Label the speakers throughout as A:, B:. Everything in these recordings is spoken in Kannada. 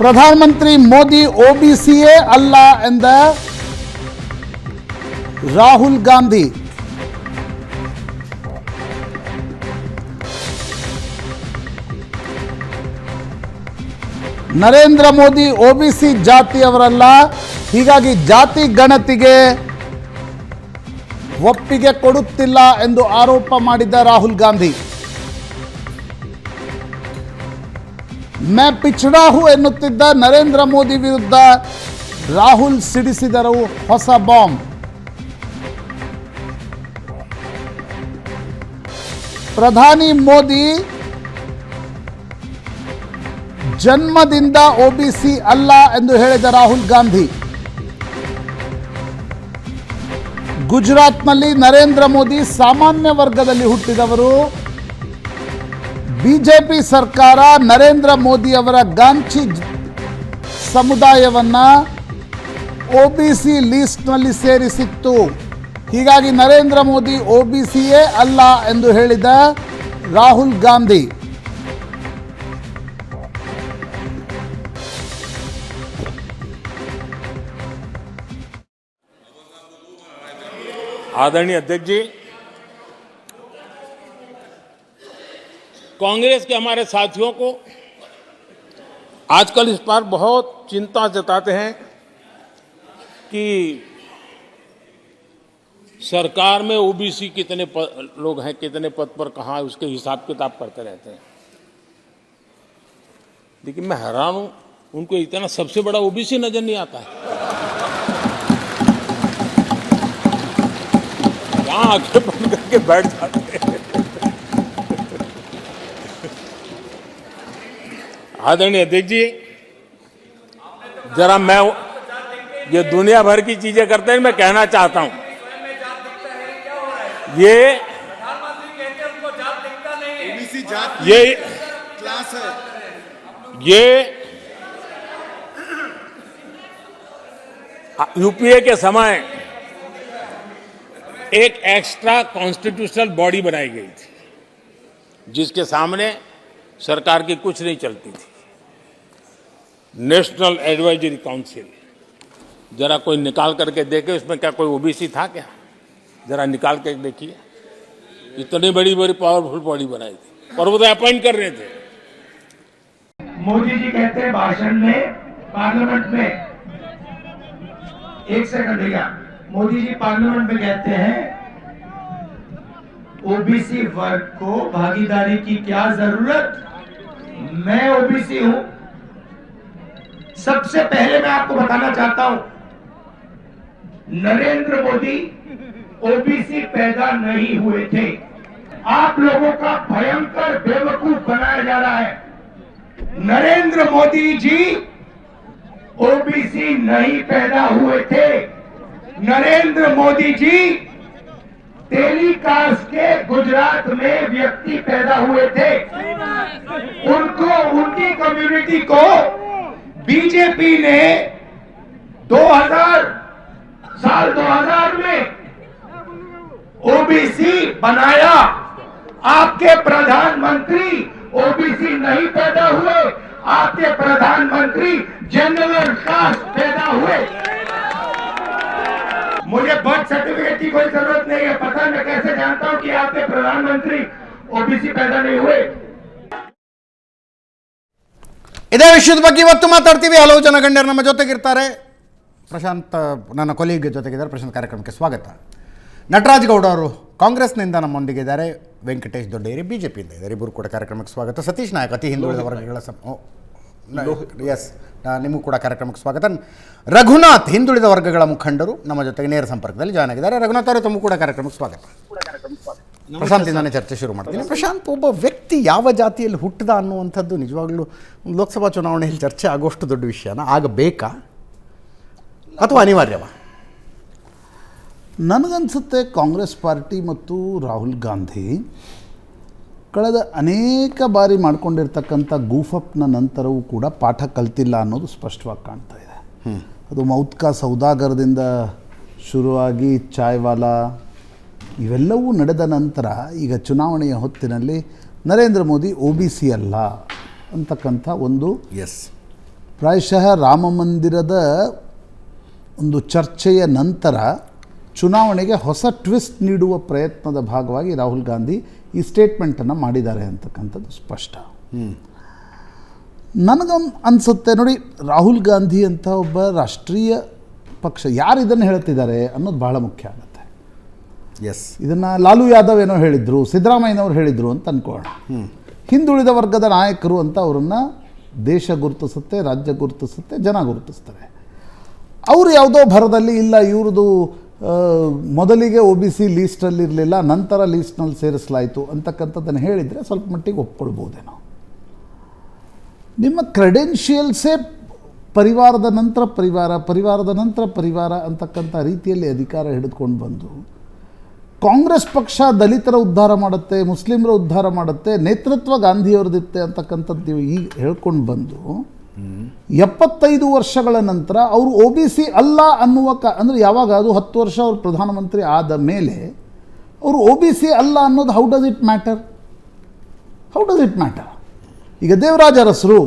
A: ಪ್ರಧಾನಮಂತ್ರಿ ಮೋದಿ ಒಬಿಸಿಯೇ ಅಲ್ಲ ಎಂದ ರಾಹುಲ್ ಗಾಂಧಿ. ನರೇಂದ್ರ ಮೋದಿ ಒಬಿಸಿ ಜಾತಿಯವರಲ್ಲ, ಹೀಗಾಗಿ ಜಾತಿ ಗಣತಿಗೆ ಒಪ್ಪಿಗೆ ಕೊಡುತ್ತಿಲ್ಲ ಎಂದು ಆರೋಪ ಮಾಡಿದ್ದ ರಾಹುಲ್ ಗಾಂಧಿ. ಮೈ ಪಿछड़ा ಹೂ ಎನ್ನುತ್ತಿದ್ದ ನರೇಂದ್ರ ಮೋದಿ ವಿರುದ್ಧ ರಾಹುಲ್ ಸಿಡಿಸಿದರು ಹೊಸ ಬಾಂಬ್. ಪ್ರಧಾನಿ ಮೋದಿ ಜನ್ಮದಿಂದ ಒಬಿಸಿ ಅಲ್ಲ ಎಂದು ಹೇಳಿದ ರಾಹುಲ್ ಗಾಂಧಿ. ಗುಜರಾತ್ನಲ್ಲಿ ನರೇಂದ್ರ ಮೋದಿ ಸಾಮಾನ್ಯ ವರ್ಗದಲ್ಲಿ ಹುಟ್ಟಿದವರು. ಬಿಜೆಪಿ ಸರ್ಕಾರ ನರೇಂದ್ರ ಮೋದಿ ಅವರ ಗಾಂಚಿ ಸಮುದಾಯವನ್ನ ಒಬಿಸಿ ಲಿಸ್ಟ್ನಲ್ಲಿ ಸೇರಿಸಿತ್ತು. ಹೀಗಾಗಿ ನರೇಂದ್ರ ಮೋದಿ ಒಬಿಸಿಯೇ ಅಲ್ಲ ಎಂದು ಹೇಳಿದ ರಾಹುಲ್ ಗಾಂಧಿ.
B: आदरणीय अध्यक्ष जी, कांग्रेस के हमारे साथियों को आजकल इस पर बहुत चिंता जताते हैं कि सरकार में ओबीसी कितने लोग हैं, कितने पद पर कहाँ, उसके हिसाब किताब करते रहते हैं। लेकिन मैं हैरान हूं, उनको इतना सबसे बड़ा ओबीसी नजर नहीं आता है। आंखें बंद करके बैठ जाते हैं। आदरणीय अध्यक्ष जी, जरा मैं ये दुनिया भर की चीजें करते हैं, मैं कहना चाहता हूं, ये
C: क्लास है,
B: ये यूपीए के समय एक एक्स्ट्रा कॉन्स्टिट्यूशनल बॉडी बनाई गई थी, जिसके सामने सरकार की कुछ नहीं चलती थी। नेशनल एडवाइजरी काउंसिल, जरा कोई निकाल करके देखे उसमें क्या कोई ओबीसी था क्या? जरा निकाल के देखिए, इतनी बड़ी बड़ी पावरफुल बॉडी बनाई थी और वो तो अपॉइंट कर रहे थे।
D: मोदी जी कहते हैं भाषण में पार्लियामेंट में, एक सेकंड भैया, मोदी जी पार्लियामेंट में कहते हैं ओबीसी वर्ग को भागीदारी की क्या जरूरत, मैं ओबीसी हूं। सबसे पहले मैं आपको बताना चाहता हूं, नरेंद्र मोदी ओबीसी पैदा नहीं हुए थे। आप लोगों का भयंकर बेवकूफ बनाया जा रहा है। नरेंद्र मोदी जी ओबीसी नहीं पैदा हुए थे। नरेंद्र मोदी जी टेलीकास्ट के गुजरात में व्यक्ति पैदा हुए थे। उनको, उनकी कम्युनिटी को बीजेपी ने 2000 में ओबीसी बनाया। आपके प्रधानमंत्री ओबीसी नहीं पैदा हुए, आपके प्रधानमंत्री जनरल कास्ट पैदा हुए। मुझे बर्थ सर्टिफिकेट की कोई जरूरत नहीं है, पता मैं कैसे जानता हूं कि आपके प्रधानमंत्री ओबीसी पैदा नहीं हुए।
A: ಇದೇ ವಿಷಯದ ಬಗ್ಗೆ ಇವತ್ತು ಮಾತಾಡ್ತೀವಿ. ಹಲವು ಜನ ಗಣ್ಯರು ನಮ್ಮ ಜೊತೆಗಿರ್ತಾರೆ. ಪ್ರಶಾಂತ್ ನನ್ನ ಕೊಲೀಗ್ ಜೊತೆಗಿದ್ದಾರೆ. ಪ್ರಶಾಂತ್ ಕಾರ್ಯಕ್ರಮಕ್ಕೆ ಸ್ವಾಗತ. ನಟರಾಜ್ ಗೌಡ ಅವರು ಕಾಂಗ್ರೆಸ್ನಿಂದ ನಮ್ಮೊಂದಿಗಿದ್ದಾರೆ, ವೆಂಕಟೇಶ್ ದೊಡ್ಡೇರಿ ಬಿಜೆಪಿಯಿಂದ ಇದ್ದಾರೆ. ಇಬ್ಬರು ಕೂಡ ಕಾರ್ಯಕ್ರಮಕ್ಕೆ ಸ್ವಾಗತ. ಸತೀಶ್ ನಾಯಕ್ ಅತಿ ಹಿಂದುಳಿದ ವರ್ಗಗಳ ಎಸ್ ನಿಮಗೂ ಕೂಡ ಕಾರ್ಯಕ್ರಮಕ್ಕೆ ಸ್ವಾಗತ. ರಘುನಾಥ್ ಹಿಂದುಳಿದ ವರ್ಗಗಳ ಮುಖಂಡರು ನಮ್ಮ ಜೊತೆಗೆ ನೇರ ಸಂಪರ್ಕದಲ್ಲಿ ಜಾಯ್ನ್ ಆಗಿದ್ದಾರೆ. ರಘುನಾಥ್ ಅವರು ತಮಗೂ ಕೂಡ ಕಾರ್ಯಕ್ರಮಕ್ಕೆ ಸ್ವಾಗತ. ಪ್ರಶಾಂತಿಂದಾನೇ ಚರ್ಚೆ ಶುರು ಮಾಡ್ತೀನಿ. ಪ್ರಶಾಂತ್, ಒಬ್ಬ ವ್ಯಕ್ತಿ ಯಾವ ಜಾತಿಯಲ್ಲಿ ಹುಟ್ಟಿದ ಅನ್ನುವಂಥದ್ದು ನಿಜವಾಗ್ಲೂ ಲೋಕಸಭಾ ಚುನಾವಣೆಯಲ್ಲಿ ಚರ್ಚೆ ಆಗೋಷ್ಟು ದೊಡ್ಡ ವಿಷಯನ ಆಗಬೇಕಾ ಅಥವಾ ಅನಿವಾರ್ಯವಾ?
E: ನನಗನ್ಸುತ್ತೆ ಕಾಂಗ್ರೆಸ್ ಪಾರ್ಟಿ ಮತ್ತು ರಾಹುಲ್ ಗಾಂಧಿ ಕಳೆದ ಅನೇಕ ಬಾರಿ ಮಾಡ್ಕೊಂಡಿರ್ತಕ್ಕಂಥ ಗೂಫಪ್ನ ನಂತರವೂ ಕೂಡ ಪಾಠ ಕಲ್ತಿಲ್ಲ ಅನ್ನೋದು ಸ್ಪಷ್ಟವಾಗಿ ಕಾಣ್ತಾ ಇದೆ. ಅದು ಮೌತ್ ಕಾ ಸೌದಾಗರದಿಂದ ಶುರುವಾಗಿ ಚಾಯ್ವಾಲಾ ಇವೆಲ್ಲವೂ ನಡೆದ ನಂತರ ಈಗ ಚುನಾವಣೆಯ ಹೊತ್ತಿನಲ್ಲಿ Narendra Modi O B C ಅಲ್ಲ ಅಂತಕ್ಕಂಥ ಒಂದು ಪ್ರಾಯಶಃ ರಾಮ ಮಂದಿರದ ಒಂದು ಚರ್ಚೆಯ ನಂತರ ಚುನಾವಣೆಗೆ ಹೊಸ ಟ್ವಿಸ್ಟ್ ನೀಡುವ ಪ್ರಯತ್ನದ ಭಾಗವಾಗಿ ರಾಹುಲ್ ಗಾಂಧಿ ಈ ಸ್ಟೇಟ್ಮೆಂಟನ್ನು ಮಾಡಿದ್ದಾರೆ ಅಂತಕ್ಕಂಥದ್ದು ಸ್ಪಷ್ಟ. ನನಗೊಂದು ಅನಿಸುತ್ತೆ ನೋಡಿ, ರಾಹುಲ್ ಗಾಂಧಿ ಅಂತ ಒಬ್ಬ ರಾಷ್ಟ್ರೀಯ ಪಕ್ಷ ಯಾರು ಇದನ್ನು ಹೇಳ್ತಿದ್ದಾರೆ ಅನ್ನೋದು ಬಹಳ ಮುಖ್ಯ ಆಗುತ್ತೆ.
A: ಎಸ್,
E: ಇದನ್ನು ಲಾಲು ಯಾದವ್ ಏನೋ ಹೇಳಿದರು, ಸಿದ್ದರಾಮಯ್ಯನವರು ಹೇಳಿದರು ಅಂತ ಅಂದ್ಕೊಳ್ಳೋಣ. ಹಿಂದುಳಿದ ವರ್ಗದ ನಾಯಕರು ಅಂತ ಅವರನ್ನು ದೇಶ ಗುರುತಿಸುತ್ತೆ, ರಾಜ್ಯ ಗುರುತಿಸುತ್ತೆ, ಜನ ಗುರುತಿಸ್ತಾರೆ. ಅವರು ಯಾವುದೋ ಭರದಲ್ಲಿ ಇಲ್ಲ ಇವ್ರದ್ದು ಮೊದಲಿಗೆ OBC ಲೀಸ್ಟಲ್ಲಿ ಇರಲಿಲ್ಲ, ನಂತರ ಲೀಸ್ಟ್ನಲ್ಲಿ ಸೇರಿಸಲಾಯಿತು ಅಂತಕ್ಕಂಥದ್ದನ್ನು ಹೇಳಿದರೆ ಸ್ವಲ್ಪ ಮಟ್ಟಿಗೆ ಒಪ್ಕೊಳ್ಬೋದೇನೋ. ನಿಮ್ಮ ಕ್ರೆಡೆನ್ಷಿಯಲ್ಸೇ ಪರಿವಾರದ ನಂತರ ಪರಿವಾರ, ಪರಿವಾರದ ನಂತರ ಪರಿವಾರ ಅಂತಕ್ಕಂಥ ರೀತಿಯಲ್ಲಿ ಅಧಿಕಾರ ಹಿಡಿದುಕೊಂಡು ಬಂದು ಕಾಂಗ್ರೆಸ್ ಪಕ್ಷ ದಲಿತರ ಉದ್ಧಾರ ಮಾಡುತ್ತೆ, ಮುಸ್ಲಿಮರ ಉದ್ಧಾರ ಮಾಡುತ್ತೆ, ನೇತೃತ್ವ ಗಾಂಧಿಯವ್ರದಿತ್ತೆ ಅಂತಕ್ಕಂಥದ್ದು ನೀವು ಈಗ ಹೇಳ್ಕೊಂಡು ಬಂದು 75 ವರ್ಷಗಳ ನಂತರ ಅವರು OBC ಅಲ್ಲ ಅನ್ನುವ ಅಂದರೆ ಯಾವಾಗ ಅದು 10 ವರ್ಷ ಅವರು ಪ್ರಧಾನಮಂತ್ರಿ ಆದ ಮೇಲೆ ಅವರು OBC ಅಲ್ಲ ಅನ್ನೋದು ಹೌ ಡಸ್ ಇಟ್ ಮ್ಯಾಟರ್? ಈಗ ದೇವರಾಜ ಅರಸರು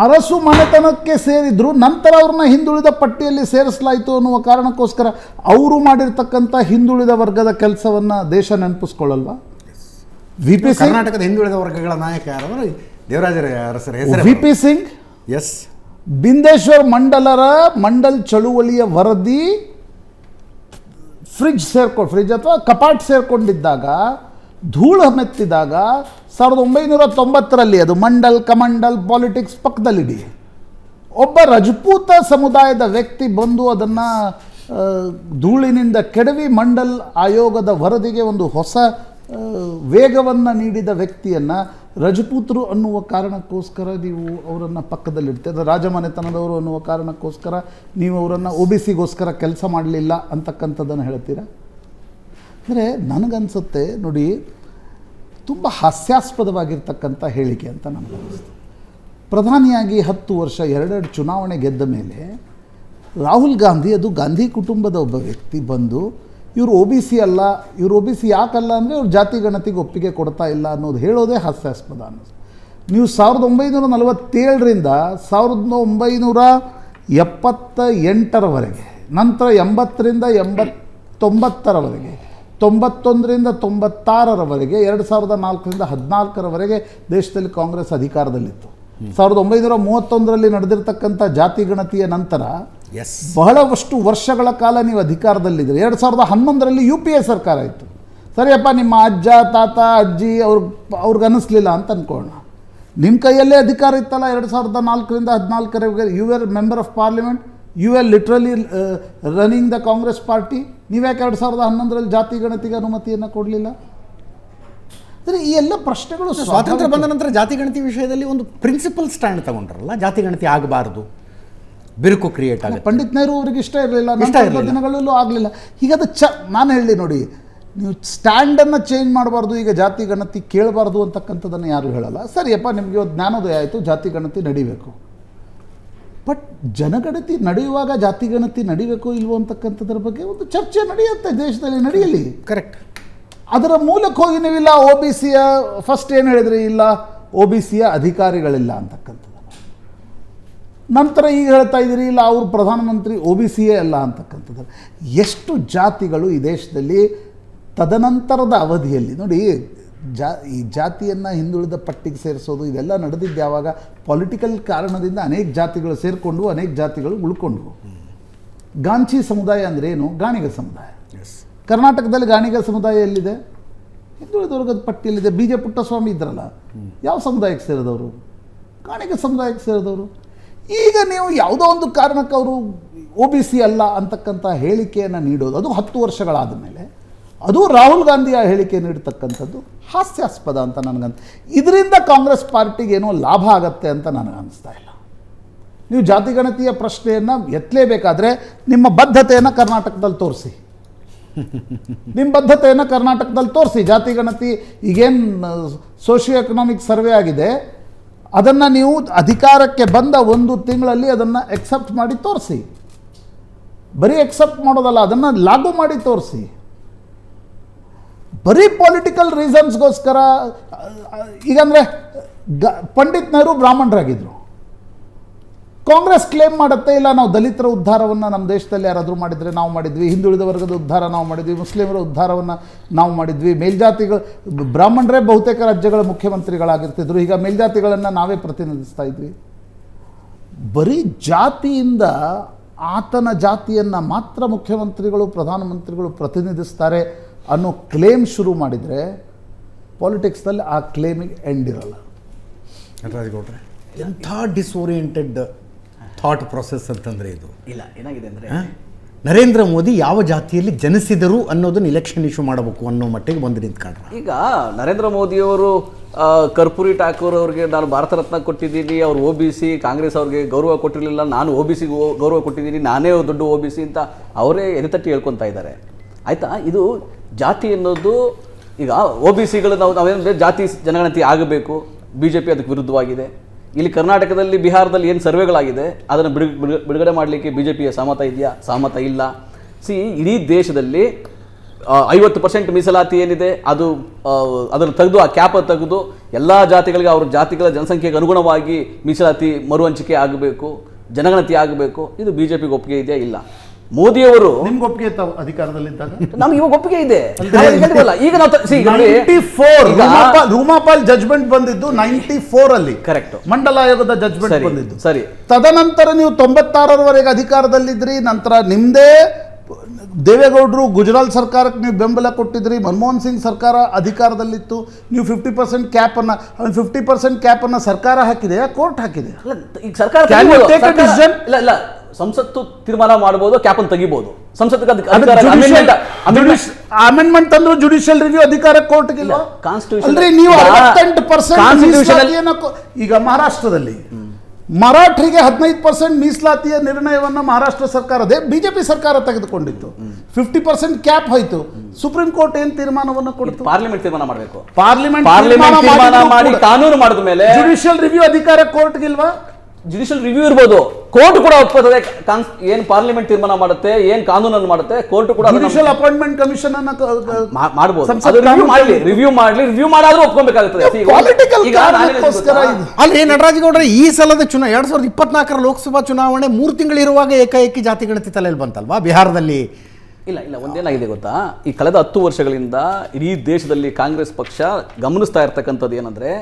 E: ಅರಸು ಮನೆತನಕ್ಕೆ ಸೇರಿದ್ರು, ನಂತರ ಅವ್ರನ್ನ ಹಿಂದುಳಿದ ಪಟ್ಟಿಯಲ್ಲಿ ಸೇರಿಸಲಾಯಿತು ಅನ್ನುವ ಕಾರಣಕ್ಕೋಸ್ಕರ ಅವರು ಮಾಡಿರ್ತಕ್ಕಂಥ ಹಿಂದುಳಿದ ವರ್ಗದ ಕೆಲಸವನ್ನು ದೇಶ ನೆನಪಿಸ್ಕೊಳ್ಳಲ್ವಾ? VP ಸಿಂಗ್,
A: ಕರ್ನಾಟಕದ ಹಿಂದುಳಿದ ವರ್ಗಗಳ ನಾಯಕ ಯಾರು? ದೇವರಾಜ ಅರಸರ ಹೆಸರು
E: VP ಸಿಂಗ್,
A: ಎಸ್,
E: ಬಿಂದೇಶ್ವರ್ ಮಂಡಲ್ ಚಳುವಳಿಯ ವರದಿ ಫ್ರಿಜ್ ಅಥವಾ ಕಪಾಟ್ ಸೇರ್ಕೊಂಡಿದ್ದಾಗ, ಧೂಳು ಮೆತ್ತಿದಾಗ 1990ರಲ್ಲಿ ಅದು ಕಮಂಡಲ್ ಪಾಲಿಟಿಕ್ಸ್ ಪಕ್ಕದಲ್ಲಿಡಿ ಒಬ್ಬ ರಜಪೂತ ಸಮುದಾಯದ ವ್ಯಕ್ತಿ ಬಂದು ಅದನ್ನು ಧೂಳಿನಿಂದ ಕೆಡವಿ ಮಂಡಲ್ ಆಯೋಗದ ವರದಿಗೆ ಒಂದು ಹೊಸ ವೇಗವನ್ನು ನೀಡಿದ ವ್ಯಕ್ತಿಯನ್ನು ರಜಪೂತರು ಅನ್ನುವ ಕಾರಣಕ್ಕೋಸ್ಕರ ನೀವು ಅವರನ್ನು ಪಕ್ಕದಲ್ಲಿಡ್ತೀರ, ರಾಜಮನೆತನದವರು ಅನ್ನುವ ಕಾರಣಕ್ಕೋಸ್ಕರ ನೀವು ಅವರನ್ನು OBCಗೋಸ್ಕರ ಕೆಲಸ ಮಾಡಲಿಲ್ಲ ಅಂತಕ್ಕಂಥದ್ದನ್ನು ಹೇಳ್ತೀರಾ? ಅಂದರೆ ನನಗನ್ಸುತ್ತೆ ನೋಡಿ, ತುಂಬ ಹಾಸ್ಯಾಸ್ಪದವಾಗಿರ್ತಕ್ಕಂಥ ಹೇಳಿಕೆ ಅಂತ ನನಗನ್ನಿಸ್ತು. ಪ್ರಧಾನಿಯಾಗಿ 10 ವರ್ಷ 2 ಚುನಾವಣೆ ಗೆದ್ದ ಮೇಲೆ ರಾಹುಲ್ ಗಾಂಧಿ, ಅದು ಗಾಂಧಿ ಕುಟುಂಬದ ಒಬ್ಬ ವ್ಯಕ್ತಿ ಬಂದು ಇವರು OBC ಅಲ್ಲ, ಇವರು OBC ಯಾಕಲ್ಲ ಅಂದರೆ ಇವ್ರು ಜಾತಿ ಗಣತಿಗೆ ಒಪ್ಪಿಗೆ ಕೊಡ್ತಾ ಇಲ್ಲ ಅನ್ನೋದು ಹೇಳೋದೇ ಹಾಸ್ಯಾಸ್ಪದ ಅನ್ನಿಸ್ತು. ನೀವು 1947ರಿಂದ 1978ರವರೆಗೆ, ನಂತರ 80ರಿಂದ 89ರವರೆಗೆ, 91ರಿಂದ 96ರವರೆಗೆ, 2004ರಿಂದ 14ರವರೆಗೆ ದೇಶದಲ್ಲಿ ಕಾಂಗ್ರೆಸ್ ಅಧಿಕಾರದಲ್ಲಿತ್ತು. 1931ರಲ್ಲಿ ನಡೆದಿರ್ತಕ್ಕಂಥ ಜಾತಿ ಗಣತಿಯ ನಂತರ ಬಹಳಷ್ಟು ವರ್ಷಗಳ ಕಾಲ ನೀವು ಅಧಿಕಾರದಲ್ಲಿದ್ದರೆ. 2011ರಲ್ಲಿ UPA ಸರ್ಕಾರ ಇತ್ತು. ಸರಿಯಪ್ಪ, ನಿಮ್ಮ ಅಜ್ಜ ತಾತ ಅಜ್ಜಿ ಅವ್ರಿಗೆ ಅನ್ನಿಸ್ಲಿಲ್ಲ ಅಂತ ಅಂದ್ಕೊಳ್ಳೋಣ. ನಿಮ್ಮ ಕೈಯಲ್ಲೇ ಅಧಿಕಾರ ಇತ್ತಲ್ಲ 2004ರಿಂದ 14ರವರೆಗೆ. You are member of parliament, you are literally running the Congress party. ನೀವ್ಯಾಕೆ 2011ರಲ್ಲಿ ಜಾತಿ ಗಣತಿಗೆ ಅನುಮತಿಯನ್ನು ಕೊಡಲಿಲ್ಲ? ಅಂದರೆ ಈ ಎಲ್ಲ ಪ್ರಶ್ನೆಗಳು
A: ಸ್ವಾತಂತ್ರ್ಯ ಬಂದ ನಂತರ ಜಾತಿ ಗಣತಿ ವಿಷಯದಲ್ಲಿ ಒಂದು ಪ್ರಿನ್ಸಿಪಲ್ ಸ್ಟ್ಯಾಂಡ್ ತಗೊಂಡ್ರಲ್ಲ, ಜಾತಿ ಗಣತಿ ಆಗಬಾರ್ದು, ಬಿರುಕು ಕ್ರಿಯೇಟ್ ಆಗುತ್ತೆ.
E: ಪಂಡಿತ್ ನೆಹರು ಅವ್ರಿಗೆ ಇಷ್ಟ ಇರಲಿಲ್ಲ, ದಿನಗಳಲ್ಲೂ ಆಗಲಿಲ್ಲ. ಈಗ ಅದು ನಾನು ಹೇಳಿ ನೋಡಿ, ನೀವು ಸ್ಟ್ಯಾಂಡನ್ನು ಚೇಂಜ್ ಮಾಡಬಾರ್ದು, ಈಗ ಜಾತಿ ಗಣತಿ ಕೇಳಬಾರ್ದು ಅಂತಕ್ಕಂಥದ್ದನ್ನು ಯಾರು ಹೇಳಲ್ಲ. ಸರಿಯಪ್ಪ, ನಿಮಗೆ ಜ್ಞಾನೋದಯ ಆಯಿತು, ಜಾತಿ ಗಣತಿ ನಡಿಬೇಕು. ಬಟ್ ಜನಗಣತಿ ನಡೆಯುವಾಗ ಜಾತಿ ಗಣತಿ ನಡಿಬೇಕು ಇಲ್ವೋ ಅಂತಕ್ಕಂಥದ್ರ ಬಗ್ಗೆ ಒಂದು ಚರ್ಚೆ ನಡೆಯುತ್ತೆ, ದೇಶದಲ್ಲಿ ನಡೆಯಲಿ.
A: ಕರೆಕ್ಟ್.
E: ಅದರ ಮೂಲಕ ಹೋಗಿ ನೀವಿಲ್ಲ OBCಯ ಫಸ್ಟ್ ಏನು ಹೇಳಿದ್ರಿ, ಇಲ್ಲ OBCಯ ಅಧಿಕಾರಿಗಳಿಲ್ಲ ಅಂತಕ್ಕಂಥದ್ದು. ನಂತರ ಈಗ ಹೇಳ್ತಾ ಇದ್ದೀರಿ ಇಲ್ಲ ಅವರು ಪ್ರಧಾನಮಂತ್ರಿ OBCಯೇ ಅಲ್ಲ ಅಂತಕ್ಕಂಥದ್ದು. ಎಷ್ಟು ಜಾತಿಗಳು ಈ ದೇಶದಲ್ಲಿ ತದನಂತರದ ಅವಧಿಯಲ್ಲಿ ನೋಡಿ, ಈ ಜಾತಿಯನ್ನು ಹಿಂದುಳಿದ ಪಟ್ಟಿಗೆ ಸೇರಿಸೋದು ಇದೆಲ್ಲ ನಡೆದಿದ್ದು ಯಾವಾಗ? ಪೊಲಿಟಿಕಲ್ ಕಾರಣದಿಂದ ಅನೇಕ ಜಾತಿಗಳು ಸೇರಿಕೊಂಡು ಅನೇಕ ಜಾತಿಗಳು ಉಳ್ಕೊಂಡ್ವು. ಗಾಂಚಿ ಸಮುದಾಯ ಅಂದರೆ ಏನು? ಗಾಣಿಗ ಸಮುದಾಯ. ಕರ್ನಾಟಕದಲ್ಲಿ ಗಾಣಿಗ ಸಮುದಾಯ ಎಲ್ಲಿದೆ? ಹಿಂದುಳಿದ ವರ್ಗದ ಪಟ್ಟಿಯಲ್ಲಿದೆ. BJ ಪುಟ್ಟಸ್ವಾಮಿ ಇದ್ರಲ್ಲ, ಯಾವ ಸಮುದಾಯಕ್ಕೆ ಸೇರಿದವರು? ಗಾಣಿಗ ಸಮುದಾಯಕ್ಕೆ ಸೇರಿದವರು. ಈಗ ನೀವು ಯಾವುದೋ ಒಂದು ಕಾರಣಕ್ಕೆ ಅವರು OBC ಅಲ್ಲ ಅಂತಕ್ಕಂಥ ಹೇಳಿಕೆಯನ್ನು ನೀಡೋದು, ಅದು 10 ವರ್ಷಗಳಾದ ಮೇಲೆ, ಅದು ರಾಹುಲ್ ಗಾಂಧಿಯ ಹೇಳಿಕೆ ನೀಡ್ತಕ್ಕಂಥದ್ದು ಹಾಸ್ಯಾಸ್ಪದ ಅಂತ ನನಗಂತ. ಇದರಿಂದ ಕಾಂಗ್ರೆಸ್ ಪಾರ್ಟಿಗೆ ಏನೋ ಲಾಭ ಆಗತ್ತೆ ಅಂತ ನನಗನ್ನಿಸ್ತಾ ಇಲ್ಲ. ನೀವು ಜಾತಿ ಗಣತಿಯ ಪ್ರಶ್ನೆಯನ್ನು ಎತ್ತಲೇಬೇಕಾದ್ರೆ ನಿಮ್ಮ ಬದ್ಧತೆಯನ್ನು ಕರ್ನಾಟಕದಲ್ಲಿ ತೋರಿಸಿ, ನಿಮ್ಮ ಬದ್ಧತೆಯನ್ನು ಕರ್ನಾಟಕದಲ್ಲಿ ತೋರಿಸಿ. ಜಾತಿ ಗಣತಿ ಈಗೇನು ಸೋಷಿಯೋ ಎಕನಾಮಿಕ್ ಸರ್ವೆ ಆಗಿದೆ, ಅದನ್ನು ನೀವು ಅಧಿಕಾರಕ್ಕೆ ಬಂದ 1 ತಿಂಗಳಲ್ಲಿ ಅದನ್ನು ಎಕ್ಸೆಪ್ಟ್ ಮಾಡಿ ತೋರಿಸಿ. ಬರೀ ಎಕ್ಸೆಪ್ಟ್ ಮಾಡೋದಲ್ಲ, ಅದನ್ನು ಲಾಗು ಮಾಡಿ ತೋರಿಸಿ. ಬರೀ ಪೊಲಿಟಿಕಲ್ ರೀಸನ್ಸ್ಗೋಸ್ಕರ ಈಗಂದರೆ ಪಂಡಿತ್ ನೆಹರು ಬ್ರಾಹ್ಮಣರಾಗಿದ್ದರು, ಕಾಂಗ್ರೆಸ್ ಕ್ಲೇಮ್ ಮಾಡುತ್ತೆ, ಇಲ್ಲ ನಾವು ದಲಿತರ ಉದ್ಧಾರವನ್ನು ನಮ್ಮ ದೇಶದಲ್ಲಿ ಯಾರಾದರೂ ಮಾಡಿದರೆ ನಾವು ಮಾಡಿದ್ವಿ, ಹಿಂದುಳಿದ ವರ್ಗದ ಉದ್ಧಾರ ನಾವು ಮಾಡಿದ್ವಿ, ಮುಸ್ಲಿಮರ ಉದ್ಧಾರವನ್ನು ನಾವು ಮಾಡಿದ್ವಿ, ಮೇಲ್ಜಾತಿಗಳು ಬ್ರಾಹ್ಮಣರೇ ಬಹುತೇಕ ರಾಜ್ಯಗಳ ಮುಖ್ಯಮಂತ್ರಿಗಳಾಗಿರ್ತಿದ್ರು, ಈಗ ಮೇಲ್ಜಾತಿಗಳನ್ನು ನಾವೇ ಪ್ರತಿನಿಧಿಸ್ತಾ ಇದ್ವಿ. ಬರೀ ಜಾತಿಯಿಂದ ಆತನ ಜಾತಿಯನ್ನು ಮಾತ್ರ ಮುಖ್ಯಮಂತ್ರಿಗಳು ಪ್ರಧಾನಮಂತ್ರಿಗಳು ಪ್ರತಿನಿಧಿಸ್ತಾರೆ ಅನ್ನೋ ಕ್ಲೇಮ್ ಶುರು ಮಾಡಿದರೆ ಪಾಲಿಟಿಕ್ಸ್ನಲ್ಲಿ ಆ ಕ್ಲೇಮಿಗೆ ಎಂಡ್ ಇರಲ್ಲ.
A: ನಟರಾಜಗೌಡ್ರೆ, ಎಂಥ ಡಿಸ್ಓರಿಯೆಂಟೆಡ್ ಥಾಟ್ ಪ್ರೊಸೆಸ್ ಅಂತಂದರೆ ಇದು.
C: ಇಲ್ಲ, ಏನಾಗಿದೆ ಅಂದರೆ
A: ನರೇಂದ್ರ ಮೋದಿ ಯಾವ ಜಾತಿಯಲ್ಲಿ ಜನಿಸಿದರು ಅನ್ನೋದನ್ನ ಇಲೆಕ್ಷನ್ ಇಶ್ಯೂ ಮಾಡಬೇಕು ಅನ್ನೋ ಮಟ್ಟಿಗೆ ಬಂದು ನಿಂತ್ಕೊಂಡ್ರ.
C: ಈಗ ನರೇಂದ್ರ ಮೋದಿಯವರು ಕರ್ಪೂರಿ ಠಾಕೂರ್ ಅವ್ರಿಗೆ ನಾನು ಭಾರತ ರತ್ನ ಕೊಟ್ಟಿದ್ದೀನಿ, ಅವ್ರು OBC, ಕಾಂಗ್ರೆಸ್ ಅವ್ರಿಗೆ ಗೌರವ ಕೊಟ್ಟಿರಲಿಲ್ಲ, ನಾನು OBCಗೆ ಗೌರವ ಕೊಟ್ಟಿದ್ದೀನಿ, ನಾನೇ ದೊಡ್ಡ OBC ಅಂತ ಅವರೇ ಎದೆತಟ್ಟಿ ಹೇಳ್ಕೊತಾ ಇದ್ದಾರೆ. ಆಯಿತಾ? ಇದು ಜಾತಿ ಅನ್ನೋದು ಈಗ OBCಗಳು ನಾವೇನಂದರೆ ಜಾತಿ ಜನಗಣತಿ ಆಗಬೇಕು, BJP ಅದಕ್ಕೆ ವಿರುದ್ಧವಾಗಿದೆ. ಇಲ್ಲಿ ಕರ್ನಾಟಕದಲ್ಲಿ ಬಿಹಾರದಲ್ಲಿ ಏನು ಸರ್ವೆಗಳಾಗಿದೆ ಅದನ್ನು ಬಿಡುಗಡೆ ಮಾಡಲಿಕ್ಕೆ BJPಯ ಸಹಮತ ಇದೆಯಾ? ಸಹಮತ ಇಲ್ಲ. ಇಡೀ ದೇಶದಲ್ಲಿ 50% ಮೀಸಲಾತಿ ಏನಿದೆ ಅದನ್ನು ತೆಗೆದು, ಆ ಕ್ಯಾಪ್ ತೆಗೆದು ಎಲ್ಲ ಜಾತಿಗಳಿಗೆ ಅವ್ರ ಜಾತಿಗಳ ಜನಸಂಖ್ಯೆಗೆ ಅನುಗುಣವಾಗಿ ಮೀಸಲಾತಿ ಮರು ಹಂಚಿಕೆ ಆಗಬೇಕು, ಜನಗಣತಿ ಆಗಬೇಕು. ಇದು BJPಗೆ ಒಪ್ಪಿಗೆ ಇದೆಯಾ? ಇಲ್ಲ. ಮೋದಿಯವರು
E: ನಿಮ್ಗೆ ಒಪ್ಪಿಗೆ ಇತ್ತು ಅಧಿಕಾರದಲ್ಲಿದ್ದಾಗ?
C: ನಮ್ಗೆ ಇವಾಗ ಒಪ್ಪಿಗೆ ಇದೆ. ಈಗ ನಾವು
E: ರೂಮಾಪಾಲ್ ಜಜ್ಮೆಂಟ್ ಬಂದಿದ್ದು 94 ಅಲ್ಲಿ,
C: ಕರೆಕ್ಟ್,
E: ಮಂಡಲ ಆಯೋಗದ ಜಜ್ಮೆಂಟ್ ಬಂದಿದ್ದು.
C: ಸರಿ.
E: ತದನಂತರ ನೀವು 96ರವರೆಗೆ ಅಧಿಕಾರದಲ್ಲಿದ್ರಿ. ನಂತರ ನಿಮ್ದೇ ದೇವೇಗೌಡರು ಗುಜರಾತ್ ಸರ್ಕಾರಕ್ಕೆ ನೀವು ಬೆಂಬಲ ಕೊಟ್ಟಿದ್ರಿ, ಮನಮೋಹನ್ ಸಿಂಗ್ ಸರ್ಕಾರ ಅಧಿಕಾರದಲ್ಲಿತ್ತು. ನೀವು 50% ಕ್ಯಾಪನ್ನು 50% ಕ್ಯಾಪನ್ನು ಸರ್ಕಾರ ಹಾಕಿದೆ, ಕೋರ್ಟ್ ಹಾಕಿದೆ.
C: ಈಗ ಸರ್ಕಾರ ಇಲ್ಲ, ಸಂಸತ್ತು ತೀರ್ಮಾನ ಮಾಡಬಹುದು, ಕ್ಯಾಪನ್ನು ತೆಗಿಬಹುದು. ಸಂಸತ್ತಿಗೆ
E: ಅಮೆಂಡ್ಮೆಂಟ್ ತಂದ್ರು ಜುಡಿಷಿಯಲ್ ರಿವ್ಯೂ ಅಧಿಕಾರ ಕೋರ್ಟ್ಗಿಲ್ಲ.
C: ಕಾನ್ಸ್ಟಿಟ್ಯೂಷನ್
E: ನೀವು 68% ಈಗ ಮಹಾರಾಷ್ಟ್ರದಲ್ಲಿ ಮರಾಠಿಗೆ 15% ಮೀಸಲಾತಿಯ ನಿರ್ಣಯವನ್ನು ಮಹಾರಾಷ್ಟ್ರ ಸರ್ಕಾರದೇ BJP ಸರ್ಕಾರ ತೆಗೆದುಕೊಂಡಿತ್ತು. 50% ಕ್ಯಾಪ್ ಹೋಯ್ತು. ಸುಪ್ರೀಂ ಕೋರ್ಟ್ ಏನ್ ತೀರ್ಮಾನವನ್ನು ಕೊಡ್ತು?
C: ಪಾರ್ಲಿಮೆಂಟ್ ತೀರ್ಮಾನ ಮಾಡಬೇಕು.
E: ಪಾರ್ಲಿಮೆಂಟ್
C: ತೀರ್ಮಾನ ಮಾಡಿ ಕಾನೂನು ಮಾಡಿದ ಮೇಲೆ
E: ಜುಡಿಷಿಯಲ್ ರಿವ್ಯೂ ಅಧಿಕಾರ ಕೋರ್ಟ್ಗಿಲ್ವಾ?
C: ಜುಡಿಷಿಯಲ್ ರಿವ್ಯೂ ಇರ್ಬೋದು, ಕೋರ್ಟ್ ಕೂಡ ಒಪ್ಪುತ್ತದೆ. ಏನ್ ಪಾರ್ಲಿಮೆಂಟ್ ತೀರ್ಮಾನ ಮಾಡುತ್ತೆ, ಏನ್ ಕಾನೂನನ್ನು ಮಾಡುತ್ತೆ, ಕೋರ್ಟ್ ಕೂಡ
E: ಜುಡಿಷಿಯಲ್ ಅಪಾಯಿಂಟ್ಮೆಂಟ್ ಕಮಿಷನ್ ಅನ್ನ
C: ಮಾಡಬಹುದು. ರಿವ್ಯೂ ಮಾಡಾದ್ರೂ ಒಪ್ಕೊಬೇಕಾಗುತ್ತದೆ.
A: ಅಲ್ರಿ ನಟರಾಜಗೌಡ್ರೆ, ಈ ಸಲದ 2024 ಲೋಕಸಭಾ ಚುನಾವಣೆ 3 ತಿಂಗಳಿರುವಾಗ ಏಕಾಏಕಿ ಜಾತಿ ಗಣತಿ ತಲೆಯಲ್ಲಿ ಬಂತಲ್ವಾ ಬಿಹಾರದಲ್ಲಿ?
C: ಇಲ್ಲ, ಒಂದೇನಾಗಿದೆ ಗೊತ್ತಾ, ಈ ಕಳೆದ 10 ವರ್ಷಗಳಿಂದ ಇಡೀ ದೇಶದಲ್ಲಿ ಕಾಂಗ್ರೆಸ್ ಪಕ್ಷ ಗಮನಿಸ್ತಾ ಇರ್ತಕ್ಕಂಥದ್ದು ಏನಂದ್ರೆ,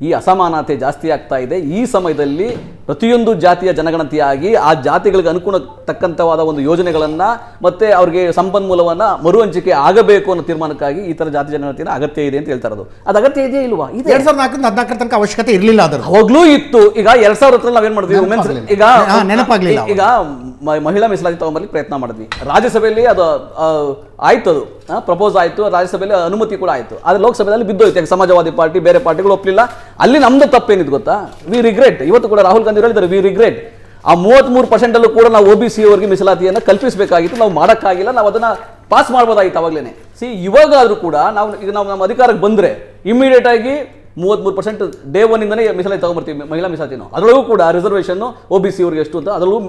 C: ಈ ಅಸಮಾನತೆ ಜಾಸ್ತಿ ಆಗ್ತಾ ಇದೆ. ಈ ಸಮಯದಲ್ಲಿ ಪ್ರತಿಯೊಂದು ಜಾತಿಯ ಜನಗಣತಿಯಾಗಿ ಆ ಜಾತಿಗಳಿಗೆ ಅನುಕೂಲ ತಕ್ಕಂತವಾದ ಒಂದು ಯೋಜನೆಗಳನ್ನ ಮತ್ತೆ ಅವ್ರಿಗೆ ಸಂಪನ್ಮೂಲವನ್ನ ಮರು ಹಂಚಿಕೆ ಆಗಬೇಕು ಅನ್ನೋ ತೀರ್ಮಾನಕ್ಕಾಗಿ ಈ ತರ ಜಾತಿ ಜನಗಣತಿಯ ಅಗತ್ಯ ಇದೆ ಅಂತ ಹೇಳ್ತಾ ಇರೋದು. ಅದು ಅಗತ್ಯ ಇದೆಯಾ ಇಲ್ವಾ?
A: 2014 ತನಕ ಅವಶ್ಯಕತೆ ಇರಲಿಲ್ಲ, ಅದ್ರ
C: ಹೋಗ್ಲೂ ಇತ್ತು. ಈಗ 2010 ನಾವೇನ್ ಮಾಡಿದ್ವಿ, ಈಗ
A: ನೆನಪಾಗ್ಲಿಲ್ಲ.
C: ಈಗ ಮಹಿಳಾ ಮೀಸಲಾತಿ ತಗೊಂಬರ್ಲಿಕ್ಕೆ ಪ್ರಯತ್ನ ಮಾಡಿದ್ವಿ. ರಾಜ್ಯಸಭೆಯಲ್ಲಿ ಅದು ಆಯ್ತು, ಅದು ಪ್ರಪೋಸ್ ಆಯ್ತು, ರಾಜ್ಯಸಭೆಯಲ್ಲಿ ಅನುಮತಿ ಕೂಡ ಆಯ್ತು. ಆದ್ರೆ ಲೋಕಸಭೆಯಲ್ಲಿ ಬಿದ್ದೋಯ್ತು. ಸಮಾಜವಾದಿ ಪಾರ್ಟಿ ಬೇರೆ ಪಾರ್ಟಿಗಳು ಒಪ್ಪಲಿಲ್ಲ. ಅಲ್ಲಿ ನಮ್ದು ತಪ್ಪೇನಿದ್ ಗೊತ್ತಾ? We regret. ಇವತ್ತು ಕೂಡ ರಾಹುಲ್ ಗಾಂಧಿ ಹೇಳಿದ್ದಾರೆ, ವಿ ರಿಗ್ರೆಟ್. ಆ 33% ಅಲ್ಲೂ ಕೂಡ ನಾವು OBC ಅವರಿಗೆ ಮೀಸಲಾತಿಯನ್ನು ಕಲ್ಪಿಸಬೇಕಾಗಿತ್ತು, ನಾವು ಮಾಡೋಕ್ಕಾಗಿಲ್ಲ, ನಾವು ಅದನ್ನ ಪಾಸ್ ಮಾಡ್ಬೋದಾಗಿತ್ತು ಅವಾಗಲೇನೆ. ಇವಾಗ ಆದ್ರೂ ಕೂಡ ನಾವು ನಮ್ಮ ಅಧಿಕಾರಕ್ಕೆ ಬಂದ್ರೆ ಇಮಿಡಿಯೇಟ್ ಆಗಿ 33% ಡೇ 1 ಇಂದನೇ ಮೀಸಲಾತಿ ತಗೊಂಡ್ಬರ್ತೀವಿ. ಮಹಿಳಾ ಮೀಸಲಾತಿನೂ ಅದರೊಳಗೂ ಕೂಡ ರಿಸರ್ವೇಷನ್ OBC ಅವರಿಗೆ ಎಷ್ಟು ಅಂತ ಅದರಲ್ಲೂ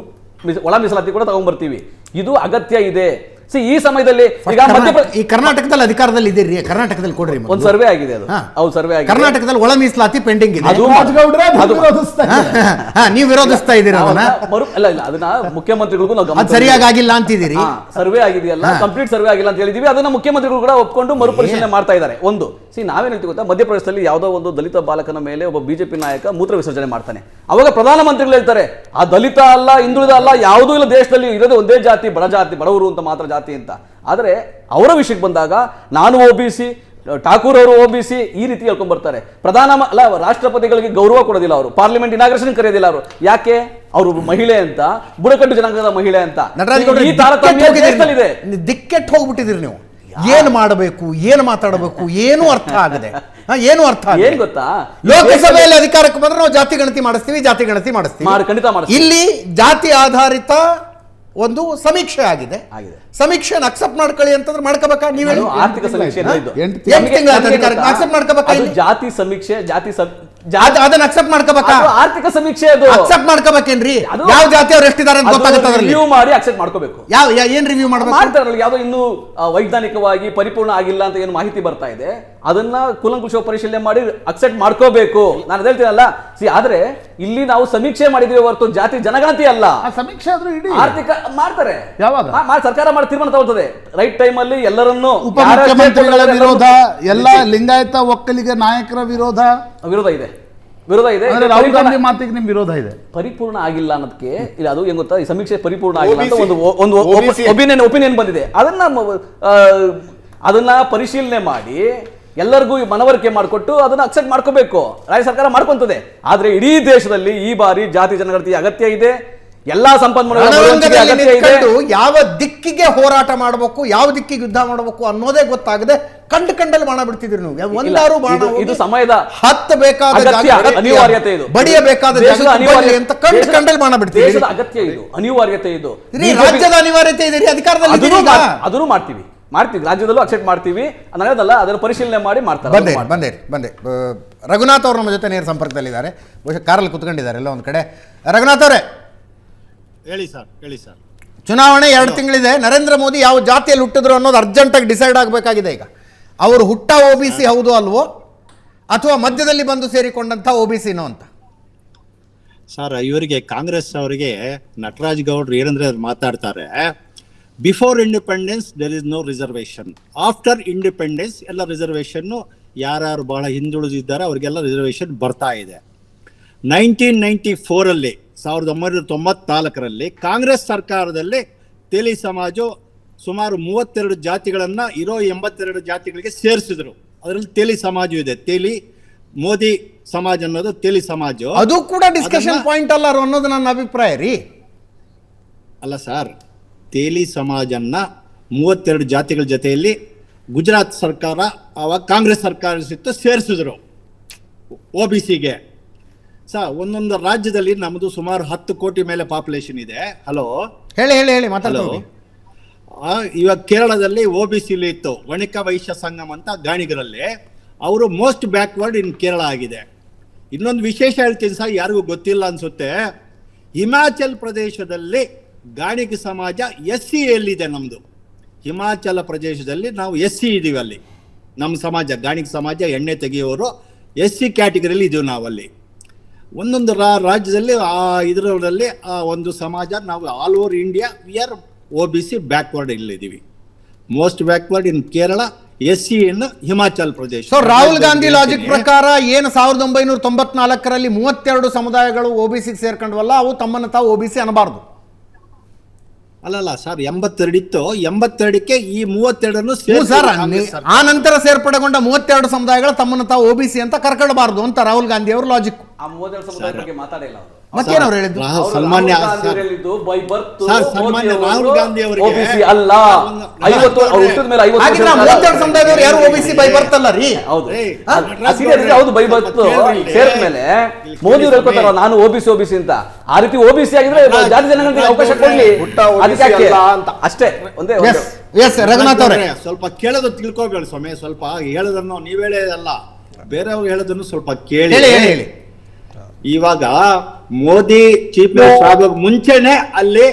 C: ಒಳ ಮೀಸಲಾತಿ ಕೂಡ ತಗೊಂಡ್ಬರ್ತೀವಿ. ಇದು ಅಗತ್ಯ ಇದೆ. ಈ ಸಮಯದಲ್ಲಿ
A: ಈ ಕರ್ನಾಟಕದಲ್ಲಿ ಅಧಿಕಾರದಲ್ಲಿ ಇದೀರಿ, ಕರ್ನಾಟಕದಲ್ಲಿ ಕೊಡ್ರಿ
C: ಒಂದು ಸರ್ವೆ ಆಗಿದೆ, ಅದು ಸರ್ವೆ ಆಗಿದೆ.
A: ಕರ್ನಾಟಕದಲ್ಲಿ ಒಳ ಮೀಸಲಾತಿ ಪೆಂಡಿಂಗ್ ಇದೆ. ನೀವು ವಿರೋಧಿಸ್ತಾ ಇದ್ದೀರಾ ಅದನ್ನ?
C: ಅಲ್ಲ, ಅದನ್ನ ಮುಖ್ಯಮಂತ್ರಿಗಳಿಗೂ ನಾವು
A: ಸರಿಯಾಗಿ ಆಗಿಲ್ಲ ಅಂತಿದ್ದೀರಿ.
C: ಸರ್ವೆ ಆಗಿದೆಯಲ್ಲ, ಕಂಪ್ಲೀಟ್ ಸರ್ವೆ ಆಗಿಲ್ಲ ಅಂತ ಹೇಳಿದೀವಿ. ಅದನ್ನ ಮುಖ್ಯಮಂತ್ರಿಗಳು ಕೂಡ ಒಪ್ಕೊಂಡು ಮರುಪರಿಶೀಲನೆ ಮಾಡ್ತಾ ಇದ್ದಾರೆ. ಒಂದು ನಾವೇನ್ ಹೇಳ್ತೀವಿ ಗೊತ್ತಾ, ಮಧ್ಯಪ್ರದೇಶದಲ್ಲಿ ಯಾವುದೋ ಒಂದು ದಲಿತ ಬಾಲಕನ ಮೇಲೆ ಒಬ್ಬ BJP ನಾಯಕ ಮೂತ್ರ ವಿಸರ್ಜನೆ ಮಾಡ್ತಾನೆ. ಅವಾಗ ಪ್ರಧಾನಮಂತ್ರಿಗಳು ಹೇಳ್ತಾರೆ, ಆ ದಲಿತ ಅಲ್ಲ, ಹಿಂದುಳಿದ ಅಲ್ಲ, ಯಾವುದೂ ಇಲ್ಲ, ದೇಶದಲ್ಲಿ ಇರೋದೇ ಒಂದೇ ಜಾತಿ, ಬಡವರು ಅಂತ ಮಾತ್ರ ಜಾತಿ ಅಂತ. ಆದರೆ ಅವರ ವಿಷಯಕ್ಕೆ ಬಂದಾಗ ನಾನು OBC, ಠಾಕೂರ್ ಅವರು OBC, ಈ ರೀತಿ ಹೇಳ್ಕೊಂಡ್ ಬರ್ತಾರೆ. ರಾಷ್ಟ್ರಪತಿಗಳಿಗೆ ಗೌರವ ಕೊಡೋದಿಲ್ಲ ಅವರು, ಪಾರ್ಲಿಮೆಂಟ್ ಇನಾಗ್ರೇಷನ್ ಕರೆಯೋದಿಲ್ಲ ಅವರು. ಯಾಕೆ? ಅವರು ಮಹಿಳೆ ಅಂತ, ಬುಡಕಟ್ಟು ಜನಾಂಗದ ಮಹಿಳೆ ಅಂತ. ಈ ತಾರತಮ್ಯ ದೇಶದಲ್ಲಿದೆ.
A: ದಿಕ್ಕೆಟ್ಟು ಹೋಗ್ಬಿಟ್ಟಿದ್ದೀರಿ ನೀವು. ಏನ್ ಮಾಡಬೇಕು, ಏನು ಮಾತಾಡಬೇಕು, ಏನು ಅರ್ಥ ಆಗದೆ. ಏನು ಅರ್ಥ
C: ಏನ್ ಗೊತ್ತಾ,
A: ಲೋಕಸಭೆಯಲ್ಲಿ ಅಧಿಕಾರಕ್ಕೆ ಬಂದ್ರೆ ನಾವು ಜಾತಿ ಗಣತಿ ಮಾಡಿಸ್ತೀವಿ, ಖಂಡಿತ
C: ಮಾಡಿಸ್ತೀವಿ.
A: ಇಲ್ಲಿ ಜಾತಿ ಆಧಾರಿತ ಒಂದು ಸಮೀಕ್ಷೆ ಆಗಿದೆ. ಸಮೀಕ್ಷೆನ ಅಕ್ಸೆಪ್ಟ್ ಮಾಡ್ಕೊಳ್ಳಿ ಅಂತಂದ್ರೆ ಮಾಡ್ಕೋಬೇಕಾ ನೀವು ಹೇಳಿ?
C: ಅದು ಆರ್ಥಿಕ ಸಮೀಕ್ಷೆ ಅಂತ ಇದು.
E: ಎಂಟು
A: ಎಂಟು ತಿಂಗಳು ಆಯ್ತು ಅದಕ್ಕೆ accept ಮಾಡ್ಕೋಬೇಕಾ
C: ಅದು
A: ಇಲ್ಲಿ?
C: ಜಾತಿ ಸಮೀಕ್ಷೆ
A: ಅದನ್ನ ಅಕ್ಸೆಪ್ಟ್ ಮಾಡ್ಕೋಬೇಕಾ?
C: ಅದು ಆರ್ಥಿಕ ಸಮೀಕ್ಷೆ ಅದು
A: ಅಕ್ಸೆಪ್ಟ್ ಮಾಡ್ಕೋಬೇಕೇನ್ರಿ?
C: ಅದು-
A: ಯಾವ ಜಾತಿಯವ್ರು ಎಷ್ಟಿದ್ದಾರೆ ಅಂತ ಗೊತ್ತಾಗುತ್ತೆ ಅದ್ರಲ್ಲಿ.
C: ರಿವ್ಯೂ ಮಾಡಿ ಅಕ್ಸೆಪ್ಟ್ ಮಾಡ್ಕೋಬೇಕು.
A: ಏನ್ ರಿವ್ಯೂ ಮಾಡ್ಬೇಕು?
C: ಮಾಡ್ತಾರಲ್ಲ, ಯಾವ್ದೋ ಇನ್ನೂ ವೈಜ್ಞಾನಿಕವಾಗಿ ಪರಿಪೂರ್ಣ ಆಗಿಲ್ಲ ಅಂತ ಏನು ಮಾಹಿತಿ ಬರ್ತಾ ಇದೆ, ಅದನ್ನ ಕೂಲಂಕುಷ ಪರಿಶೀಲನೆ ಮಾಡಿ ಅಕ್ಸೆಪ್ಟ್ ಮಾಡ್ಕೋಬೇಕು. ನಾನು ಹೇಳ್ತೀನಲ್ಲ, ಆದ್ರೆ ಇಲ್ಲಿ ನಾವು ಸಮೀಕ್ಷೆ ಮಾಡಿದೀವಿ ಹೊರತು ಜಾತಿ ಜನಗಣತಿ ಅಲ್ಲ.
E: ಆ ಸಮೀಕ್ಷೆ ಆದ್ರೂ ಇಡೀ
C: ಆರ್ಥಿಕ ಮಾಡ್ತಾರೆ,
E: ಯಾವಾಗ?
C: ಸರ್ಕಾರ ಮಾಡಿ ತೀರ್ಮಾನ ತಗೊಳ್ತದೆ ರೈಟ್ ಟೈಮ್ ಅಲ್ಲಿ. ಎಲ್ಲರನ್ನು
E: ಉಪಮುಖ್ಯಮಂತ್ರಿಗಳ ವಿರೋಧ, ಎಲ್ಲ ಲಿಂಗಾಯತ ಒಕ್ಕಲಿಗ ನಾಯಕರ ವಿರೋಧ
C: ವಿರೋಧ ಇದೆ.
E: ಅಂದ್ರೆ ರಾಹುಲ್ ಗಾಂಧಿ ಮಾತಿಗೆ ನಿಮ್ ವಿರೋಧ ಇದೆ.
C: ಪರಿಪೂರ್ಣ ಆಗಿಲ್ಲ ಅನ್ನೋದಕ್ಕೆ ಇಲ್ಲ, ಅದು ಏನ್ ಗೊತ್ತಾ, ಈ ಸಮೀಕ್ಷೆ ಪರಿಪೂರ್ಣ ಆಗಿಲ್ಲ ಅಂತ ಒಂದು ಒಪಿನಿಯನ್ ಬಂದಿದೆ. ಅದನ್ನ ಪರಿಶೀಲನೆ ಮಾಡಿ ಎಲ್ಲರಿಗೂ ಮನವರಿಕೆ ಮಾಡಿಕೊಟ್ಟು ಅದನ್ನ ಅಕ್ಸೆಪ್ಟ್ ಮಾಡ್ಕೋಬೇಕು. ರಾಜ್ಯ ಸರ್ಕಾರ ಮಾಡ್ಕೊಂತದೆ. ಆದ್ರೆ ಇಡೀ ದೇಶದಲ್ಲಿ ಈ ಬಾರಿ ಜಾತಿ ಜನಗಣತಿ ಅಗತ್ಯ ಇದೆ, ಎಲ್ಲಾ ಸಂಪನ್ಮೂಲಗಳ ಅಗತ್ಯ ಇದೆ.
A: ಯಾವ ದಿಕ್ಕಿಗೆ ಹೋರಾಟ ಮಾಡಬೇಕು, ಯಾವ ದಿಕ್ಕಿಗೆ ಯುದ್ಧ ಮಾಡಬೇಕು ಅನ್ನೋದೇ ಗೊತ್ತಾಗದೆ ಕಂಡಲ್ಲಿ ಬಾಣ ಬಿಡ್ತಿದ್ರಿ ನೀವು. ಒಂದಾರು ಬಾಣ
C: ಇದು ಸಮಯದ
A: ಹತ್ತಬೇಕಾದ
C: ಅನಿವಾರ್ಯತೆ, ಇದು
A: ಬಡಿಯಬೇಕಾದ ಅನಿವಾರ್ಯ ಅಂತ ಕಂಡಲ್ಲಿ ಬಾಣ ಬಿಡ್ತೀವಿ.
C: ದೇಶದ ಅಗತ್ಯ ಇದು, ಅನಿವಾರ್ಯತೆ ಇದು.
A: ರಾಜ್ಯದ ಅನಿವಾರ್ಯತೆ ಇದೆ, ಅಧಿಕಾರದಲ್ಲಿ
C: ಅದನ್ನು ಮಾಡ್ತೀವಿ, ರಾಜ್ಯದಲ್ಲೂ ಅಕ್ಸೆಪ್ಟ್ ಮಾಡ್ತೀವಿ ಅನ್ನೋದಲ್ಲ, ಅದನ್ನು ಪರಿಶೀಲನೆ ಮಾಡಿ ಮಾಡ್ತಾರೆ.
A: ಬಂದೆ ರಘುನಾಥ್ ಅವರು ನಮ್ಮ ಜೊತೆ ನೇರ ಸಂಪರ್ಕದಲ್ಲಿದ್ದಾರೆ. ಬಹುಶಃ ಕಾರಲ್ಲಿ ಕುತ್ಕೊಂಡಿದ್ದಾರೆ ಎಲ್ಲ ಒಂದು ಕಡೆ. ರಘುನಾಥ್ ಅವರೇ,
F: ಹೇಳಿ ಸರ್.
A: ಚುನಾವಣೆ 2 ತಿಂಗಳಿದೆ. ನರೇಂದ್ರ ಮೋದಿ ಯಾವ ಜಾತಿಯಲ್ಲಿ ಹುಟ್ಟಿದ್ರು ಅನ್ನೋದು ಅರ್ಜೆಂಟಾಗಿ ಡಿಸೈಡ್ ಆಗಬೇಕಾಗಿದೆ. ಈಗ ಅವರು ಹುಟ್ಟ OBC ಹೌದು ಅಲ್ವೋ, ಅಥವಾ ಮಧ್ಯದಲ್ಲಿ ಬಂದು ಸೇರಿಕೊಂಡಂತ OBCನೋ ಅಂತ?
F: ಸರ್, ಇವರಿಗೆ ಕಾಂಗ್ರೆಸ್ ಅವರಿಗೆ ನಟರಾಜ್ ಗೌಡ್ರು ಏನಂದ್ರೆ ಮಾತಾಡ್ತಾರೆ, before independence there is no reservation, after independence ಎಲ್ಲ ರಿಸರ್ವೇಶನ್, ಯಾರು ಬಹಳ ಹಿಂದುಳಿದಿದ್ದಾರೆ ಅವರಿಗೆಲ್ಲ ರಿಸರ್ವೇಶನ್ ಬರ್ತಾ ಇದೆ. 1994 1994 ಕಾಂಗ್ರೆಸ್ ಸರ್ಕಾರದಲ್ಲಿ ತೆಲಿ ಸಮಾಜ ಸುಮಾರು 32 ಜಾತಿಗಳನ್ನ ಇರೋ 82 ಜಾತಿಗಳಿಗೆ ಸೇರಿಸಿದ್ರು. ಅದರಲ್ಲಿ ತೆಲಿ ಸಮಾಜ ಇದೆ. ತೆಲಿ ಮೋದಿ ಸಮಾಜ ಅನ್ನೋದು ತೆಲಿ ಸಮಾಜ.
A: ಅದು ಕೂಡ ಡಿಸ್ಕಷನ್ ಪಾಯಿಂಟ್ ಅಲ್ಲ ಅನ್ನೋದು ನನ್ನ ಅಭಿಪ್ರಾಯ ರೀ.
F: ಅಲ್ಲ ಸರ್, ತೇಲಿ ಸಮಾಜನ್ನ 32 ಜಾತಿಗಳ ಜೊತೆಯಲ್ಲಿ ಗುಜರಾತ್ ಸರ್ಕಾರ ಅವಾಗ ಕಾಂಗ್ರೆಸ್ ಸರ್ಕಾರ ಸೇರಿಸಿದ್ರು OBCಗೆ. ಒಂದೊಂದು ರಾಜ್ಯದಲ್ಲಿ ನಮ್ಮದು ಸುಮಾರು 10 ಕೋಟಿ ಮೇಲೆ ಪಾಪ್ಯುಲೇಷನ್ ಇದೆ. ಹಲೋ
A: ಹೇಳಿ ಮಾತಾಡೋದು.
F: ಇವಾಗ ಕೇರಳದಲ್ಲಿ OBC ಇತ್ತು, ವಣಿಕ ವೈಶ್ಯ ಸಂಗಮ್ ಅಂತ ಗಾಣಿಗರಲ್ಲಿ. ಅವರು ಮೋಸ್ಟ್ ಬ್ಯಾಕ್ವರ್ಡ್ ಇನ್ ಕೇರಳ ಆಗಿದೆ. ಇನ್ನೊಂದು ವಿಶೇಷ ಹೇಳ್ತೀನಿ ಸರ್, ಯಾರಿಗೂ ಗೊತ್ತಿಲ್ಲ ಅನ್ಸುತ್ತೆ, ಹಿಮಾಚಲ್ ಪ್ರದೇಶದಲ್ಲಿ ಗಾಣಿಗ ಸಮಾಜ SC ಎಲ್ಲಿದೆ ನಮ್ಮದು. ಹಿಮಾಚಲ ಪ್ರದೇಶದಲ್ಲಿ ನಾವು SC ಇದೀವಿ. ಅಲ್ಲಿ ನಮ್ಮ ಸಮಾಜ ಗಾಣಿಗ ಸಮಾಜ, ಎಣ್ಣೆ ತೆಗೆಯೋರು SC ಕ್ಯಾಟಗರಿಯಲ್ಲಿ ಇದೀವಿ ನಾವು. ಅಲ್ಲಿ ಒಂದೊಂದು ರಾಜ್ಯದಲ್ಲಿ ಇದರಲ್ಲಿ ಒಂದು ಸಮಾಜ ನಾವು all over India we are OBC backward ಇಲ್ಲಿದ್ದೀವಿ. Most backward in Kerala, SC in Himachal Pradesh.
A: So Rahul Gandhi logic ಪ್ರಕಾರ ಏನು 1994ರಲ್ಲಿ 32 ಸಮುದಾಯಗಳು OBC ಸೇರ್ಕೊಂಡ್ವಲ್ಲ, ಅವು ತಮ್ಮನ್ನು ತಾವು OBC ಅನ್ನಬಾರ್ದು.
F: ಅಲ್ಲಲ್ಲ ಸರ್, 82 ಇತ್ತು. 82ಕ್ಕೆ ಈ 32
A: ಸರ್, ಆ ನಂತರ ಸೇರ್ಪಡೆಗೊಂಡ 32 ಸಮುದಾಯಗಳು ತಮ್ಮನ್ನು ತಾವು OBC ಅಂತ ಕರ್ಕೊಳ್ಬಾರ್ದು ಅಂತ ರಾಹುಲ್ ಗಾಂಧಿ ಅವರು ಲಾಜಿಕ್.
C: ಆ 32 ಸಮುದಾಯದ ಬಗ್ಗೆ ಮಾತಾಡಿಲ್ಲ ಅವರು.
A: ಮತ್ತೇನವ್ರು ಹೇಳಿದ್ದು?
F: ಸನ್ಮಾನ್ಯ ರಾಹುಲ್ ಗಾಂಧಿ ಅವರಿಗೆ
C: OBC ಅಲ್ಲ, 50 ಹುಟ್ಟಿದ ಮೇಲೆ
A: 32 ಸಮುದಾಯದವರು ಯಾರು OBC ಬೈ ಬರ್ತಲ್ಲ ರೀ.
C: ಹೌದು ಬೈ ಬರ್ತು ಸೇರ್ಕ ಮೇಲೆ ಮೋದಿ ಅವರು ಹೇಳ್ಕೊತಾರ ನಾನು OBC ಅಂತ. ಆ ರೀತಿ OBC ಆಗಿದ್ರೆ ಜಾತಿ ಜನಗಣತಿಗೆ ಅವಕಾಶ ಕೊಡ್ಲಿ, ಅಷ್ಟೇ. ಒಂದೇ
A: ರಘುನಾಥ್ ಅವರೇ,
F: ಸ್ವಲ್ಪ ಕೇಳೋದು ತಿಳ್ಕೋಬೇಡಿ ಸ್ವಾಮಿ. ಸ್ವಲ್ಪ ಹೇಳೋದನ್ನು ನೀವ್ ಹೇಳೋದಲ್ಲ, ಬೇರೆಯವ್ರು ಹೇಳೋದನ್ನು ಸ್ವಲ್ಪ ಕೇಳಿ.
A: ಹೇಳಿ.
F: ಇವಾಗ ಮೋದಿ ಚೀಫ್ ಮಿನಿಸ್ಟರ್ ಆಗೋಕ್ ಮುಂಚೆನೆ ಅಲ್ಲಿ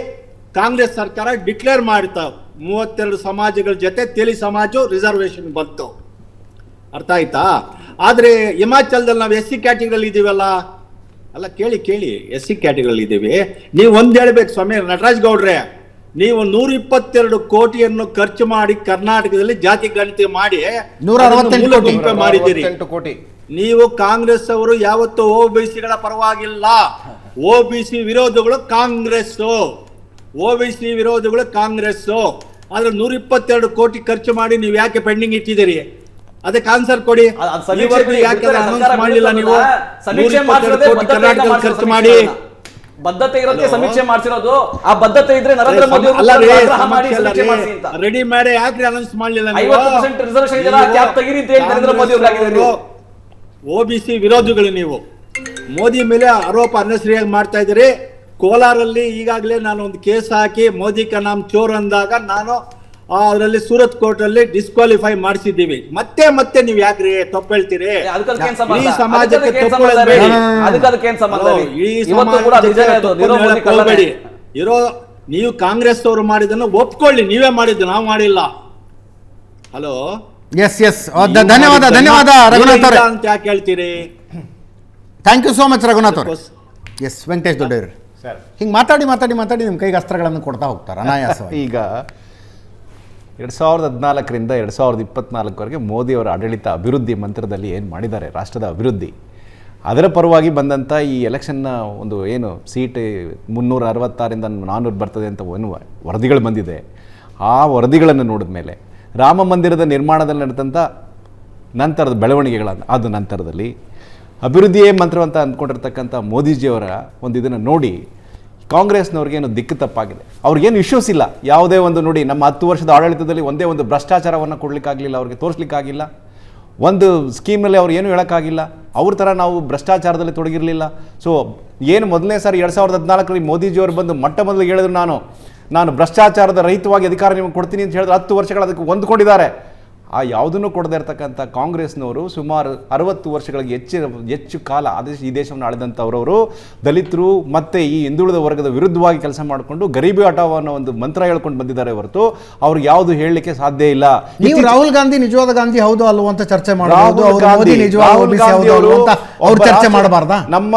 F: ಕಾಂಗ್ರೆಸ್ ಸರ್ಕಾರ ಡಿಕ್ಲೇರ್ ಮಾಡ್ತಾವ 32 ಸಮಾಜಗಳ ಜೊತೆ ತೆಲಿ ಸಮಾಜ ರಿಸರ್ವೇಶನ್ ಬಂತು. ಅರ್ಥ ಆಯ್ತಾ? ಆದ್ರೆ ಹಿಮಾಚಲದಲ್ಲಿ ನಾವು SC ಕ್ಯಾಟಗರಿಯಲ್ಲಿ ಇದೀವಲ್ಲ. ಅಲ್ಲ ಕೇಳಿ SC ಕ್ಯಾಟಗರಿಯಲ್ಲಿ ಇದ್ದೀವಿ. ನೀವು ಒಂದ್ ಹೇಳ್ಬೇಕು ಸ್ವಾಮಿ ನಟರಾಜ್ ಗೌಡ್ರೆ, ನೀವು 122 ಕೋಟಿಯನ್ನು ಖರ್ಚು ಮಾಡಿ ಕರ್ನಾಟಕದಲ್ಲಿ ಜಾತಿ ಗಣತಿ ಮಾಡಿ
A: 168
F: ಮಾಡಿದ್ದೀರಿ. ನೀವು ಕಾಂಗ್ರೆಸ್ ಅವರು ಯಾವತ್ತು OBCಗಳ ಪರವಾಗಿಲ್ಲ. OBC ವಿರೋಧಿಗಳು ಕಾಂಗ್ರೆಸ್, OBC ವಿರೋಧಿಗಳು ಕಾಂಗ್ರೆಸ್. ಆದ್ರೆ 122 ಕೋಟಿ ಖರ್ಚು ಮಾಡಿ ನೀವು ಯಾಕೆ ಪೆಂಡಿಂಗ್ ಇಟ್ಟಿದ್ದೀರಿ? ಅದಕ್ಕೆ ಆನ್ಸರ್ ಕೊಡಿ. ಯಾಕೆ ಅನೌನ್ಸ್ ಮಾಡಲಿಲ್ಲ ನೀವು? 122 ಕೋಟಿ ಕರ್ನಾಟಕದಲ್ಲಿ ಖರ್ಚು ಮಾಡಿ
C: ಬದ್ಧತೆ ಇರೋದಕ್ಕೆ ಸಮೀಕ್ಷೆ ಮಾಡಿಸಿರೋದು. ಆ ಬದ್ಧತೆ ಇದ್ರೆ ನರೇಂದ್ರ ಮೋದಿ
F: ರೆಡಿ ಮಾಡಿ ಯಾಕೆ ಅನೌನ್ಸ್ ಮಾಡಲಿಲ್ಲ?
C: 50% ರಿಸರ್ವೇಶನ್ ಇದೆ, ಕ್ಯಾಪ್ ತೆಗೀರಿ ಅಂತ ಹೇಳಿ ನರೇಂದ್ರ ಮೋದಿ ಅವರು
F: OBC ವಿರೋಧಿಗಳು ನೀವು. ಮೋದಿ ಮೇಲೆ ಆರೋಪ ಅನ್ನಸರಿಯಾಗಿ ಮಾಡ್ತಾ ಇದ್ದೀರಿ. ಕೋಲಾರಲ್ಲಿ ಈಗಾಗಲೇ ನಾನು ಒಂದು ಕೇಸ್ ಹಾಕಿ ಮೋದಿ ಕಾ ನಾಮ್ ಚೋರ್ ಅಂದಾಗ ನಾನು ಅದರಲ್ಲಿ ಸೂರತ್ ಕೋರ್ಟ್ ಅಲ್ಲಿ ಡಿಸ್ಕ್ವಾಲಿಫೈ ಮಾಡಿಸಿದ್ದೀವಿ. ಮತ್ತೆ ಮತ್ತೆ ನೀವು ಯಾಕ್ರಿ ತಪ್ಪು ಹೇಳ್ತೀರಿ? ಈ ಸಮಾಜಕ್ಕೆ ಹೋಗ್ಬೇಡಿ. ಇರೋ ನೀವು ಕಾಂಗ್ರೆಸ್ ಅವರು ಮಾಡಿದ್ದನ್ನು ಒಪ್ಕೊಳ್ಳಿ, ನೀವೇ ಮಾಡಿದ್ದು, ನಾವು ಮಾಡಿಲ್ಲ. ಹಲೋ,
A: ಎಸ್ ಎಸ್ ಧನ್ಯವಾದ ರಘುನಾಥ್ ಅವರೇ
F: ಅಂತ ಯಾಕೆ ಹೇಳ್ತೀರಿ?
A: Thank you so much Raghunath ಅವರು. ಎಸ್ ವೆಂಕಟೇಶ್ ದೊಡ್ಡವರು ಹಿಂಗೆ ಮಾತಾಡಿ ನಿಮ್ಮ ಕೈಗೆ ಅಸ್ತ್ರಗಳನ್ನು ಕೊಡ್ತಾ ಹೋಗ್ತಾರೆ ಅನಾಯಾಸವಾಗಿ.
G: ಈಗ 2014ರಿಂದ 2024ವರೆಗೆ ಮೋದಿಯವರ ಆಡಳಿತ ಅಭಿವೃದ್ಧಿ ಮಂತ್ರದಲ್ಲಿ ಏನು ಮಾಡಿದ್ದಾರೆ, ರಾಷ್ಟ್ರದ ಅಭಿವೃದ್ಧಿ, ಅದರ ಪರವಾಗಿ ಬಂದಂಥ ಈ ಎಲೆಕ್ಷನ್ನ ಒಂದು ಏನು ಸೀಟ್ 366ರಿಂದ 400 ಬರ್ತದೆ ಅಂತ ಏನು ವರದಿಗಳು ಬಂದಿದೆ, ಆ ವರದಿಗಳನ್ನು ನೋಡಿದ ಮೇಲೆ ರಾಮ ಮಂದಿರದ ನಿರ್ಮಾಣದಲ್ಲಿ ನಡೆದಂಥ ನಂತರದ ಬೆಳವಣಿಗೆಗಳನ್ನು ಆದ ನಂತರದಲ್ಲಿ ಅಭಿವೃದ್ಧಿಯೇ ಮಂತ್ರವಂತ ಅಂದ್ಕೊಂಡಿರ್ತಕ್ಕಂಥ ಮೋದಿಜಿಯವರ ಒಂದು ಇದನ್ನು ನೋಡಿ ಕಾಂಗ್ರೆಸ್ನವ್ರಿಗೆ ಏನು ದಿಕ್ಕು ತಪ್ಪಾಗಿದೆ. ಅವ್ರಿಗೇನು ಇಶ್ಯೂಸ್ ಇಲ್ಲ. ಯಾವುದೇ ಒಂದು ನೋಡಿ, ನಮ್ಮ 10 ವರ್ಷದ ಆಡಳಿತದಲ್ಲಿ ಒಂದೇ ಒಂದು ಭ್ರಷ್ಟಾಚಾರವನ್ನು ಕೊಡಲಿಕ್ಕಾಗಲಿಲ್ಲ, ಅವ್ರಿಗೆ ತೋರಿಸ್ಲಿಕ್ಕಾಗಿಲ್ಲ. ಒಂದು ಸ್ಕೀಮಲ್ಲಿ ಅವ್ರು ಏನು ಹೇಳೋಕ್ಕಾಗಿಲ್ಲ. ಅವ್ರ ಥರ ನಾವು ಭ್ರಷ್ಟಾಚಾರದಲ್ಲಿ ತೊಡಗಿರಲಿಲ್ಲ. ಸೊ ಏನು ಮೊದಲನೇ ಸಾರಿ 2014ರಲ್ಲಿ ಮೋದಿಜಿಯವರು ಬಂದು ಮೊದಲಿಗೆ ಹೇಳಿದ್ರು, ನಾನು ಭ್ರಷ್ಟಾಚಾರದ ರಹಿತವಾಗಿ ಅಧಿಕಾರ ನಿಮಗೆ ಕೊಡ್ತೀನಿ ಅಂತ ಹೇಳಿದ್ರೆ 10 ವರ್ಷಗಳು ಅದಕ್ಕೆ ಹೊಂದ್ಕೊಂಡಿದ್ದಾರೆ. ಆ ಯಾವುದನ್ನು ಕೊಡದೇ ಇರತಕ್ಕಂಥ ಕಾಂಗ್ರೆಸ್ನವರು ಸುಮಾರು 60 ವರ್ಷಗಳಿಗೆ ಹೆಚ್ಚು ಕಾಲ ಈ ದೇಶವನ್ನು ಆಳಿದಂಥವ್ರವರು ದಲಿತರು ಮತ್ತು ಈ ಹಿಂದುಳಿದ ವರ್ಗದ ವಿರುದ್ಧವಾಗಿ ಕೆಲಸ ಮಾಡಿಕೊಂಡು ಗರೀಬಿ ಹಟಾವ್ ಅನ್ನೋ ಒಂದು ಮಂತ್ರ ಹೇಳ್ಕೊಂಡು ಬಂದಿದ್ದಾರೆ ಹೊರತು ಅವ್ರಿಗೆ ಯಾವುದು ಹೇಳಲಿಕ್ಕೆ ಸಾಧ್ಯ ಇಲ್ಲ.
A: ನೀವು ರಾಹುಲ್ ಗಾಂಧಿ ನಿಜವಾದ ಗಾಂಧಿ ಹೌದು ಅಲ್ವೋ ಅಂತ ಚರ್ಚೆ ಮಾಡಬಹುದು. ಚರ್ಚೆ ಮಾಡಬಾರ್ದಾ? ನಮ್ಮ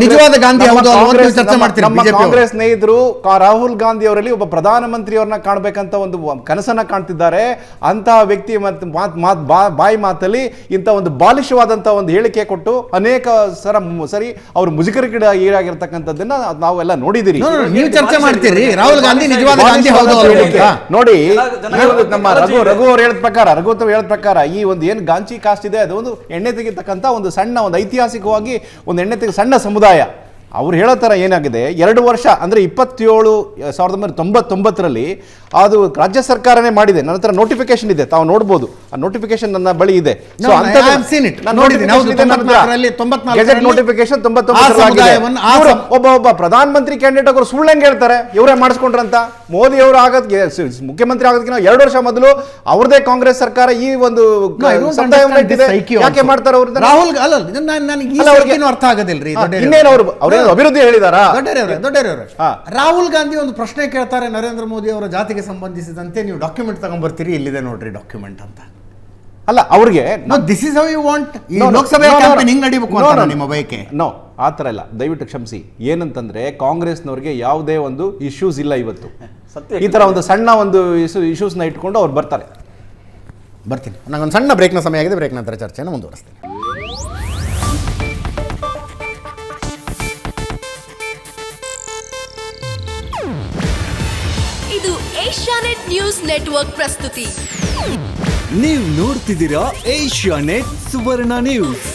A: ನಿಜವಾದ ಗಾಂಧಿ ಹೌದು ಅಲ್ವೋ ಅಂತ ಚರ್ಚೆ ಮಾಡ್ತೀರಾ?
G: ನಮ್ಮ ಕಾಂಗ್ರೆಸ್ ಸ್ನೇಹಿತರು ರಾಹುಲ್ ಗಾಂಧಿ ಅವರಲ್ಲಿ ಒಬ್ಬ ಪ್ರಧಾನಮಂತ್ರಿಯವ್ರನ್ನ ಕಾಣಬೇಕಂತ ಒಂದು ಕನಸನ್ನ ಕಾಣ್ತಿದ್ದಾರೆ. ಅಂತಹ ವ್ಯಕ್ತಿ ಮತ್ತು ಬಾಯಿ ಮಾತಲ್ಲಿ ಇಂಥ ಒಂದು ಬಾಲಿಶವಾದಂಥ ಒಂದು ಹೇಳಿಕೆ ಕೊಟ್ಟು ಅನೇಕ ಸರಿ ಅವರು ಮುಜುಗರಕ್ಕೆ ಈಡಾಗಿರ್ತಕ್ಕಂಥದ್ದನ್ನ ನಾವೆಲ್ಲ ನೋಡಿದಿರಿ.
A: ನೀವು ಚರ್ಚೆ ಮಾಡ್ತೀರಿ ರಾಹುಲ್ ಗಾಂಧಿ ನಿಜವಾದ ಗಾಂಧಿ ಹೌದು
G: ನೋಡಿ. ನಮ್ಮ ರಘು ಅವ್ರು ಹೇಳಿದ ಪ್ರಕಾರ ಈ ಒಂದು ಏನು ಗಾಂಚಿ ಕಾಸ್ಟ್ ಇದೆ ಅದು ಒಂದು ಎಣ್ಣೆ ತೆಗಿತಕ್ಕಂಥ ಒಂದು ಸಣ್ಣ ಒಂದು ಐತಿಹಾಸಿಕವಾಗಿ ಒಂದು ಎಣ್ಣೆ ತೆಗೆ ಸಣ್ಣ ಸಮುದಾಯ. ಅವ್ರು ಹೇಳೋ ಥರ ಏನಾಗಿದೆ, 2 ವರ್ಷ ಅಂದರೆ 1999ರಲ್ಲಿ ಅದು ರಾಜ್ಯ ಸರ್ಕಾರನೇ ಮಾಡಿದೆ. ನನ್ನ ಹತ್ರ ನೋಟಿಫಿಕೇಶನ್ ಇದೆ, ತಾವು ನೋಡ್ಬೋದು. ಆ ನೋಟಿಫಿಕೇಶನ್ ನನ್ನ ಬಳಿ ಇದೆ. ನೋಟಿಫಿಕೇಶನ್ 99 ಒಬ್ಬ ಪ್ರಧಾನಮಂತ್ರಿ ಕ್ಯಾಂಡಿಡೇಟ್ ಅವರು ಸುಳ್ಳಂಗೆ ಹೇಳ್ತಾರೆ, ಇವರೇ ಮಾಡಿಸ್ಕೊಂಡ್ರಂತ. ಮೋದಿ ಅವರು ಆಗೋದಕ್ಕೆ ಮುಖ್ಯಮಂತ್ರಿ ಆಗೋದಕ್ಕಿಂತ 2 ವರ್ಷ ಮೊದಲು ಅವ್ರದೇ ಕಾಂಗ್ರೆಸ್ ಸರ್ಕಾರ ಈ ಒಂದು ಯಾಕೆ ಮಾಡ್ತಾರೆ ಅವರು?
A: ರಾಹುಲ್ ಅರ್ಥ ಆಗೋದಿಲ್ರಿ.
G: ಇನ್ನೇನು ಅವರು ಅಭಿವೃದ್ಧಿ ಹೇಳಿದಾರಾ?
A: ರಾಹುಲ್ ಗಾಂಧಿ ಒಂದು ಪ್ರಶ್ನೆ ಕೇಳ್ತಾರೆ ನರೇಂದ್ರ ಮೋದಿ ಅವರ ಜಾತಿಗೆ ಸಂಬಂಧಿಸಿದಂತೆ, ನೀವು ಡಾಕ್ಯುಮೆಂಟ್ ತಗೊಂಡ್ಬರ್ತೀರಿ, ಇಲ್ಲಿದೆ ನೋಡ್ರಿ ಡಾಕ್ಯುಮೆಂಟ್ ಅಂತ.
G: ಅಲ್ಲ, ಅವ್ರಿಗೆ
A: this is how you want Lok Sabha campaign ಹಿಂಗ್ ನಡಿಬೇಕು ಅಂತ ನಿಮ್ಮ ಬಯಕೆ?
G: ನೋ, ಆ ಥರ ಇಲ್ಲ, ದಯವಿಟ್ಟು ಕ್ಷಮಿಸಿ. ಏನಂತಂದ್ರೆ ಕಾಂಗ್ರೆಸ್ನವ್ರಿಗೆ ಯಾವುದೇ ಒಂದು ಇಶ್ಯೂಸ್ ಇಲ್ಲ ಇವತ್ತು. ಈ ಥರ ಒಂದು ಸಣ್ಣ ಒಂದು ಇಶ್ಯೂಸ್ನ ಇಟ್ಕೊಂಡು ಅವ್ರು ಬರ್ತೀನಿ.
A: ನಂಗೊಂದು ಸಣ್ಣ ಬ್ರೇಕ್ನ ಸಮಯ ಆಗಿದೆ. ಬ್ರೇಕ್ ನಂತರ ಚರ್ಚೆಯನ್ನು ಮುಂದುವರಿಸ್ತೀನಿ.
H: ಇದು ಏಷ್ಯಾನೆಟ್ ನ್ಯೂಸ್ ನೆಟ್ವರ್ಕ್ ಪ್ರಸ್ತುತಿ.
I: ನೀವು ನೋಡ್ತಿದ್ದೀರಾ ಏಷ್ಯಾನೆಟ್ ಸುವರ್ಣ ನ್ಯೂಸ್.